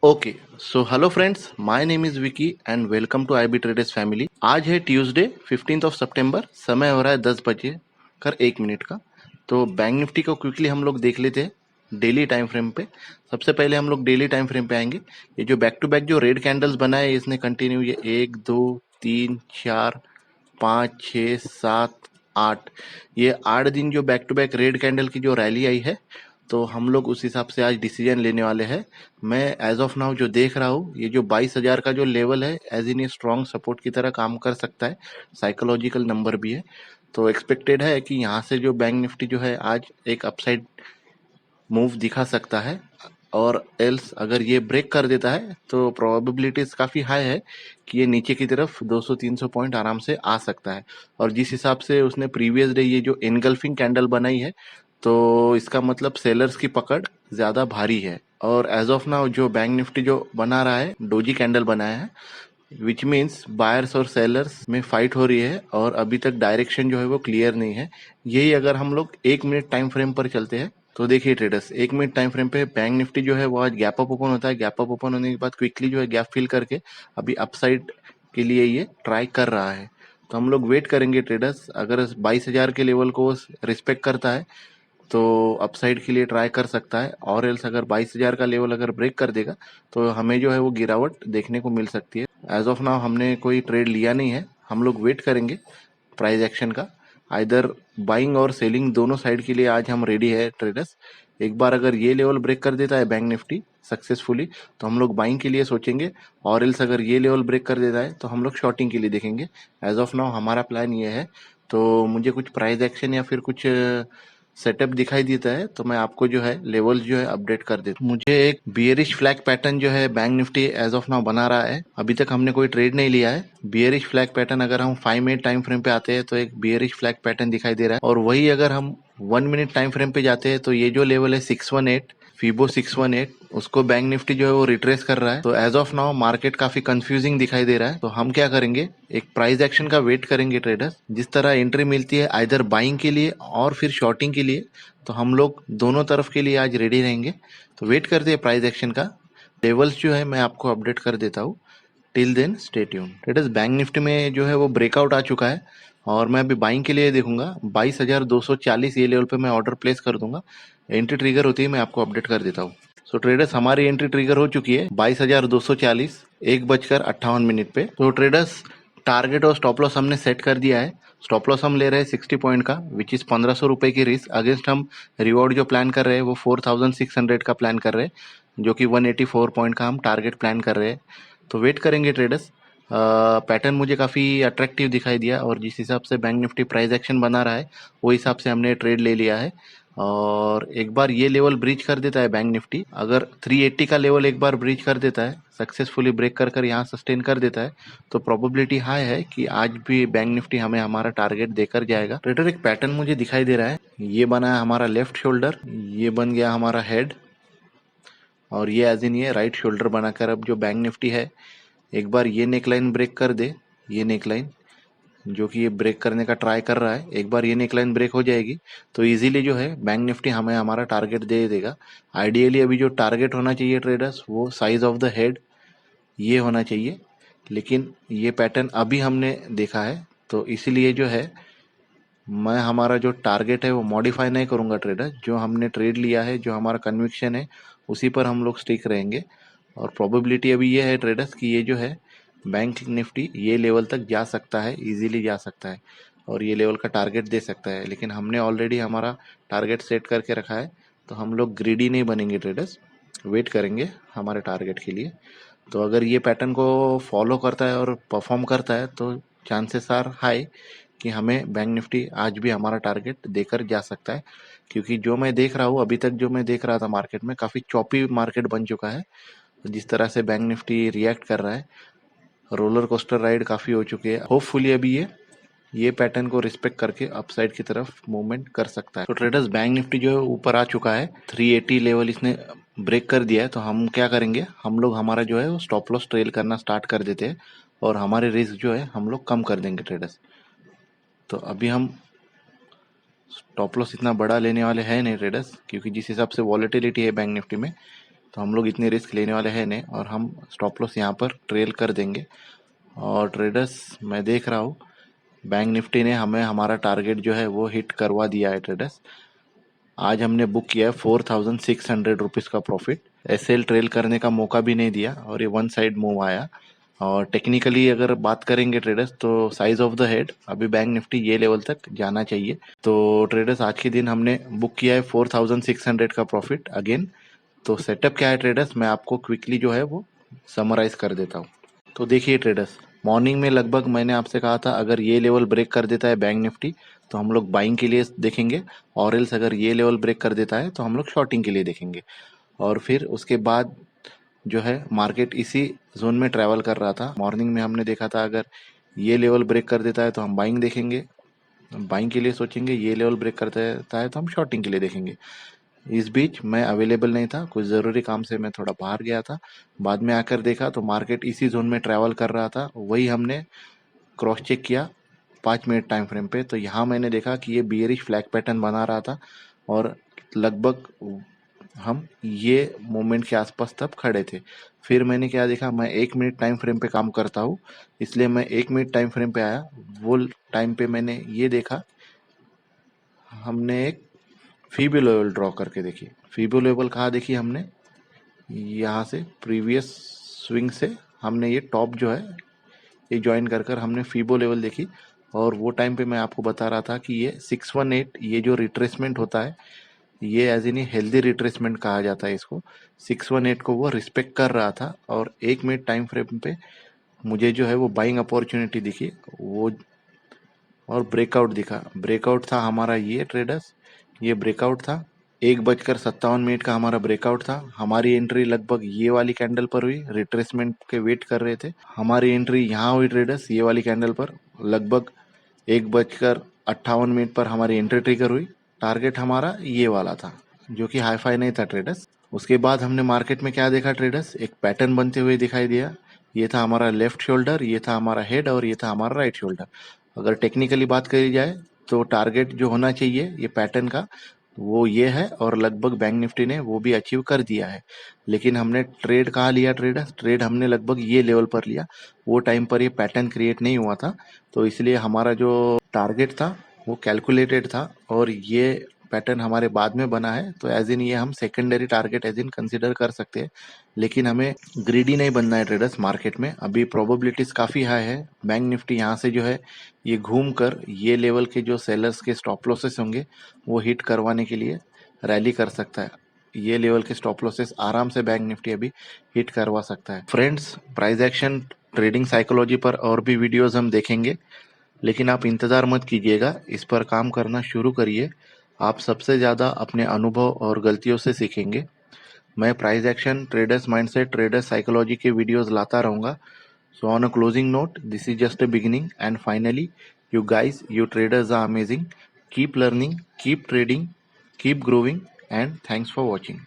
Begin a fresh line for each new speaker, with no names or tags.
Okay, so hello friends, my name is Vicky and welcome to IB traders family. आज है Tuesday 15 of सितंबर। समय हो रहा है 10 बजे 1 मिनट का। तो बैंक निफ्टी को क्विकली हम लोग देख लेते हैं डेली टाइम फ्रेम पे। सबसे पहले हम लोग डेली टाइम फ्रेम पे आएंगे। ये जो बैक टू बैक जो रेड कैंडल्स बनाए है, इसने कंटिन्यू ये 1 2 3 4 5 6 7 8, ये 8 दिन जो back to back red candle की जो रैली आई है, तो हम लोग उस हिसाब से आज डिसीजन लेने वाले हैं। मैं एज ऑफ नाउ जो देख रहा हूँ, ये जो 22,000 का जो लेवल है, एज इन ये स्ट्रॉन्ग सपोर्ट की तरह काम कर सकता है। साइकोलॉजिकल नंबर भी है। तो एक्सपेक्टेड है कि यहाँ से जो बैंक निफ्टी जो है आज एक अपसाइड मूव दिखा सकता है। और एल्स अगर ये ब्रेक कर देता है तो प्रोबेबिलिटीज काफ़ी हाई है कि ये नीचे की तरफ 200-300 पॉइंट आराम से आ सकता है। और जिस हिसाब से उसने प्रीवियस डे ये जो एनगल्फिंग कैंडल बनाई है, तो इसका मतलब सेलर्स की पकड़ ज़्यादा भारी है। और एज ऑफ नाउ जो बैंक निफ्टी जो बना रहा है, डोजी कैंडल बनाया है, विच मीन्स बायर्स और सेलर्स में फाइट हो रही है और अभी तक डायरेक्शन जो है वो क्लियर नहीं है। यही अगर हम लोग 1 मिनट टाइम फ्रेम पर चलते हैं तो देखिए ट्रेडर्स, 1 मिनट टाइम फ्रेम पे बैंक निफ्टी जो है वो आज गैप अप ओपन होता है। गैप अप ओपन होने के बाद क्विकली जो है गैप फिल करके अभी अपसाइड के लिए ये ट्राई कर रहा है। तो हम लोग वेट करेंगे ट्रेडर्स। अगर 22,000 के लेवल को रिस्पेक्ट करता है तो अपसाइड के लिए ट्राई कर सकता है, और एल्स अगर 22,000 का लेवल अगर ब्रेक कर देगा तो हमें जो है वो गिरावट देखने को मिल सकती है। एज ऑफ नाउ हमने कोई ट्रेड लिया नहीं है, हम लोग वेट करेंगे प्राइस एक्शन का। आइदर बाइंग और सेलिंग दोनों साइड के लिए आज हम रेडी है ट्रेडर्स। एक बार अगर ये लेवल ब्रेक कर देता है बैंक निफ्टी सक्सेसफुली, तो हम लोग बाइंग के लिए सोचेंगे। और एल्स अगर ये लेवल ब्रेक कर देता है तो हम लोग शॉर्टिंग के लिए देखेंगे। एज ऑफ नाउ हमारा प्लान ये है। तो मुझे कुछ प्राइस एक्शन या फिर कुछ सेटअप दिखाई देता है तो मैं आपको जो है लेवल्स जो है अपडेट कर देता हूँ। मुझे एक बियरिश फ्लैग पैटर्न जो है Bank Nifty as of now बना रहा है। अभी तक हमने कोई ट्रेड नहीं लिया है। बियरिश फ्लैग पैटर्न अगर हम 5 मिनट टाइम फ्रेम पे आते हैं तो एक बियरिश फ्लैग पैटर्न दिखाई दे रहा है। और वही अगर हम 1 मिनट टाइम फ्रेम पे जाते हैं तो ये जो लेवल है 618, फीबो 618, उसको बैंक निफ्टी जो है वो रिट्रेस कर रहा है। तो एज ऑफ नाउ मार्केट काफी कंफ्यूजिंग दिखाई दे रहा है। तो हम क्या करेंगे, एक प्राइस एक्शन का वेट करेंगे ट्रेडर्स। जिस तरह एंट्री मिलती है आइदर बाइंग के लिए और फिर शॉर्टिंग के लिए, तो हम लोग दोनों तरफ के लिए आज रेडी रहेंगे। तो वेट करते हैं प्राइस एक्शन का। लेवल्स जो है मैं आपको अपडेट कर देता हूँ। Till then stay tuned traders. Bank Nifty में जो है वो ब्रेकआउट आ चुका है और मैं अभी बाइंग के लिए देखूंगा 22,240 ये लेवल पे मैं ऑर्डर प्लेस कर दूंगा। एंट्री ट्रिगर होती है मैं आपको अपडेट कर देता हूँ। सो ट्रेडर्स, हमारी एंट्री ट्रिगर हो चुकी है 22,240 1 बजकर 58 मिनट पे। तो ट्रेडर्स, टारगेट और स्टॉप लॉस हमने सेट कर दिया है। स्टॉप लॉस हम ले रहे हैं 60 पॉइंट का, विच इज 1,500 रुपए की रिस्क। अगेंस्ट हम रिवॉर्ड जो प्लान कर रहे हैं वो 4,600 का प्लान कर रहे हैं, जो कि 184 पॉइंट का हम टारगेट प्लान कर रहे हैं। तो वेट करेंगे ट्रेडर्स। पैटर्न मुझे काफ़ी अट्रैक्टिव दिखाई दिया और जिस हिसाब से बैंक निफ्टी प्राइस एक्शन बना रहा है वो हिसाब से हमने ट्रेड ले लिया है। और एक बार ये लेवल ब्रीच कर देता है बैंक निफ्टी, अगर 380 का लेवल एक बार ब्रीच कर देता है, सक्सेसफुली ब्रेक कर कर यहाँ सस्टेन कर देता है, तो प्रोबेबिलिटी हाई है कि आज भी बैंक निफ्टी हमें हमारा टारगेट देकर जाएगा। ट्रेडर, एक पैटर्न मुझे दिखाई दे रहा है। ये बना है हमारा लेफ्ट शोल्डर, ये बन गया हमारा हेड, और ये एज इन ये राइट शोल्डर बनाकर अब जो बैंक निफ्टी है, एक बार ये नेकलाइन ब्रेक कर दे, ये नेकलाइन जो कि ये ब्रेक करने का ट्राई कर रहा है, एक बार ये नेकलाइन ब्रेक हो जाएगी तो इजीली जो है बैंक निफ्टी हमें हमारा टारगेट दे देगा। आइडियली अभी जो टारगेट होना चाहिए ट्रेडर्स, वो साइज ऑफ द हेड ये होना चाहिए, लेकिन ये पैटर्न अभी हमने देखा है तो इसीलिए जो है मैं हमारा जो टारगेट है वो मॉडिफाई नहीं करूंगा ट्रेडर। जो हमने ट्रेड लिया है, जो हमारा कन्विक्शन है, उसी पर हम लोग स्टिक रहेंगे। और प्रोबेबिलिटी अभी ये है ट्रेडर्स कि ये जो है बैंक निफ्टी ये लेवल तक जा सकता है, इजीली जा सकता है और ये लेवल का टारगेट दे सकता है। लेकिन हमने ऑलरेडी हमारा टारगेट सेट करके रखा है, तो हम लोग ग्रीडी नहीं बनेंगे ट्रेडर्स, वेट करेंगे हमारे टारगेट के लिए। तो अगर ये पैटर्न को फॉलो करता है और परफॉर्म करता है तो चांसेस आर हाई कि हमें बैंक निफ्टी आज भी हमारा टारगेट देकर जा सकता है। क्योंकि जो मैं देख रहा हूँ अभी तक, जो मैं देख रहा था मार्केट में, काफ़ी चॉपी मार्केट बन चुका है। जिस तरह से बैंक निफ्टी रिएक्ट कर रहा है, रोलर कोस्टर राइड काफ़ी हो चुकी है। होपफुली अभी ये पैटर्न को रिस्पेक्ट करके अपसाइड की तरफ मूवमेंट कर सकता है। तो ट्रेडर्स, बैंक निफ्टी जो है ऊपर आ चुका है, 380 लेवल इसने ब्रेक कर दिया है। तो हम क्या करेंगे, हम लोग हमारा जो है वो स्टॉप लॉस ट्रेल करना स्टार्ट कर देते हैं और हमारे रिस्क जो है हम लोग कम कर देंगे ट्रेडर्स। तो अभी हम स्टॉप लॉस इतना बड़ा लेने वाले हैं नहीं ट्रेडर्स, क्योंकि जिस हिसाब से वॉलेटिलिटी है बैंक निफ्टी में, तो हम लोग इतनी रिस्क लेने वाले हैं नहीं, और हम स्टॉप लॉस यहाँ पर ट्रेल कर देंगे। और ट्रेडर्स, मैं देख रहा हूँ बैंक निफ्टी ने हमें हमारा टारगेट जो है वो हिट करवा दिया है ट्रेडर्स। आज हमने बुक किया है 4600 रुपीज़ का प्रॉफिट। एसएल ट्रेल करने का मौका भी नहीं दिया और ये वन साइड मूव आया। और टेक्निकली अगर बात करेंगे ट्रेडर्स, तो साइज ऑफ द हेड अभी बैंक निफ्टी ये लेवल तक जाना चाहिए। तो ट्रेडर्स, आज के दिन हमने बुक किया है 4600 का प्रॉफिट अगेन। तो सेटअप क्या है ट्रेडर्स, मैं आपको क्विकली जो है वो समराइज कर देता हूँ। तो देखिए ट्रेडर्स, मॉर्निंग में लगभग मैंने आपसे कहा था अगर ये लेवल ब्रेक कर देता है बैंक निफ्टी तो हम लोग बाइंग के लिए देखेंगे, और एल्स अगर ये लेवल ब्रेक कर देता है तो हम लोग शॉर्टिंग के लिए देखेंगे। और फिर उसके बाद जो है मार्केट इसी जोन में ट्रैवल कर रहा था। मॉर्निंग में हमने देखा था अगर ये लेवल ब्रेक कर देता है तो हम बाइंग देखेंगे, बाइंग के लिए सोचेंगे, ये लेवल ब्रेक कर देता है तो हम शॉर्टिंग के लिए देखेंगे। इस बीच मैं अवेलेबल नहीं था, कुछ ज़रूरी काम से मैं थोड़ा बाहर गया था। बाद में आकर देखा तो मार्केट इसी जोन में ट्रैवल कर रहा था, वही हमने क्रॉस चेक किया 5 मिनट टाइम फ्रेम पे। तो यहाँ मैंने देखा कि ये बियरिश फ्लैग पैटर्न बना रहा था और लगभग हम ये मोमेंट के आसपास तब खड़े थे। फिर मैंने क्या देखा, मैं 1 मिनट टाइम फ्रेम पे काम करता हूँ, इसलिए मैं 1 मिनट टाइम फ्रेम पे आया। वो टाइम पे मैंने ये देखा, हमने एक फीबो लेवल ड्रॉ करके देखी। फीबो लेवल कहाँ देखी हमने, यहाँ से प्रीवियस स्विंग से हमने ये टॉप जो है ये ज्वाइन कर कर हमने फीबो लेवल देखी। और वो टाइम पे मैं आपको बता रहा था कि ये 618, ये जो रिट्रेसमेंट होता है ये एज इन हेल्दी रिट्रेसमेंट कहा जाता है इसको। 618 को वो रिस्पेक्ट कर रहा था और 1 मिनट टाइम फ्रेम पे मुझे जो है वो बाइंग अपॉर्चुनिटी दिखी वो, और ब्रेकआउट दिखा। ब्रेकआउट था हमारा ये ट्रेडर्स, ये ब्रेकआउट था 1:57 का हमारा ब्रेकआउट था। हमारी एंट्री लगभग ये वाली कैंडल पर हुई, रिट्रेसमेंट के वेट कर रहे थे। हमारी एंट्री यहाँ हुई ट्रेडर्स, ये वाली कैंडल पर लगभग 1:58 पर हमारी एंट्री ट्रिगर हुई। टारगेट हमारा ये वाला था जो कि हाई फाई नहीं था ट्रेडर्स। उसके बाद हमने मार्केट में क्या देखा ट्रेडर्स, एक पैटर्न बनते हुए दिखाई दिया। ये था हमारा लेफ्ट शोल्डर, ये था हमारा हेड और ये था हमारा राइट शोल्डर। अगर टेक्निकली बात करी जाए तो टारगेट जो होना चाहिए ये पैटर्न का वो ये है, और लगभग बैंक निफ्टी ने वो भी अचीव कर दिया है। लेकिन हमने ट्रेड कहाँ लिया ट्रेडर्स, ट्रेड हमने लगभग ये लेवल पर लिया। वो टाइम पर ये पैटर्न क्रिएट नहीं हुआ था, तो इसलिए हमारा जो टारगेट था वो कैलकुलेटेड था और ये पैटर्न हमारे बाद में बना है। तो एज इन ये हम secondary target as in consider कर सकते हैं। लेकिन हमें ग्रीडी नहीं बनना है ट्रेडर्स। मार्केट में अभी प्रोबेबिलिटीज काफ़ी हाई है, बैंक निफ्टी यहाँ से जो है ये घूम कर ये लेवल के जो सेलर्स के स्टॉप लॉसेस होंगे वो हिट करवाने के लिए रैली कर सकता है। ये लेवल के स्टॉप लॉसेस आराम से बैंक निफ्टी अभी हिट करवा सकता है। Friends, price action trading psychology पर और भी वीडियोस हम देखेंगे, लेकिन आप इंतज़ार मत कीजिएगा, इस पर काम करना शुरू करिए। आप सबसे ज़्यादा अपने अनुभव और गलतियों से सीखेंगे। मैं price action, traders mindset, traders psychology के वीडियोस लाता रहूँगा। So on a closing note, this is just a beginning, and finally, you guys, you traders are amazing. Keep learning, keep trading, keep growing, and thanks for watching.